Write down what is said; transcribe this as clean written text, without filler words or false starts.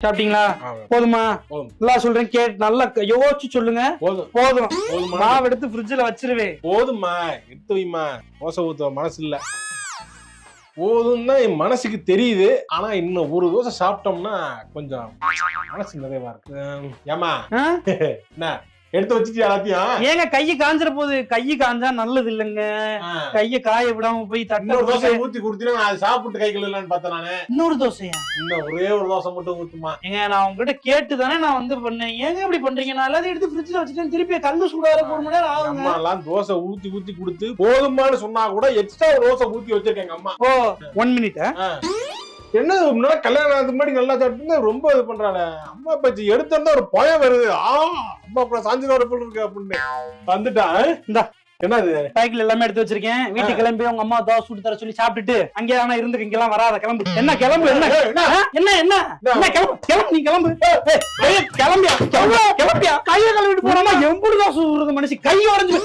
சாப்பிட்டீங்களா? போதுமா? எல்லாம் சொல்றேன் கேட்டு நல்லா யோசிச்சு சொல்லுங்க. போதும். மாவு எடுத்து ஃப்ரிட்ஜ்ல வச்சிருவேன். போதுமா, எடுத்து வைமா. தோசை ஊத்த மனசு இல்ல. போதும்னா என் மனசுக்கு தெரியுது. ஆனா இன்னும் ஒரு தோசை சாப்பிட்டோம்னா கொஞ்சம் மனசு நிறைவா இருக்கு. ஏமா என்ன எடுத்து வச்சுட்டு எல்லாத்தையும் ஏங்க கையை காஞ்சிட போகுது. கையை காஞ்சா நல்லது இல்லைங்க. கையை காய விடாம போய் இன்னொரு தோசை ஊத்தி குடுத்தீங்கன்னா அது சாப்பிட்டு கை கழுவலான்னு பார்த்தேன் நானு. இன்னொரு தோசையா? இன்னும் ஒரே ஒரு தோசை மட்டும் ஊத்துமா. ஏங்க நான் உங்ககிட்ட கேட்டு தானே நான் வந்து பண்ணேன். ஏங்க இப்படி பண்றீங்க? நான் எல்லாத்தையும் எடுத்து ஃப்ரிட்ஜ்ல வச்சுட்டேன். திருப்பி கல்லு சூடார 1 மணி நேரம் ஆகும். அம்மா எல்லாம் தோசை ஊத்தி ஊத்தி கொடுத்து போதுமான்னு சொன்னா கூட எக்ஸ்ட்ரா ஒரு தோசை ஊத்தி வச்சிருக்கேங்க அம்மா. ஓ 1 மினிட். என்ன கல்யாணத்துக்கு முன்னாடி நல்லா சாப்பிட்டு ரொம்ப இது பண்றாங்க. அம்மா பச்சி எடுத்தா ஒரு பயம் வருது. அம்மா அப்புறம் சாஞ்சி வர போல இருக்கு அப்படின்னு வந்துட்டா. இந்த என்னது சைக்கிள் எல்லாமே எடுத்து வச்சிருக்கேன். வீட்டுக்கு கிளம்பி உங்க அம்மா தோசை சுட்டு தர சொல்லி சாப்பிட்டுட்டு அங்கே ஆனா இருந்து இங்கெல்லாம் வராத. கிளம்பு. என்ன கிளம்பு? என்ன என்ன என்ன என்ன கிளம்பு கிளம்பு. நீ கிளம்பு. கிளம்பியா கையை கழுவிட்டு போறாமா? எம்புடு தோசை சுடுறது மனுஷன் கை உடஞ்சு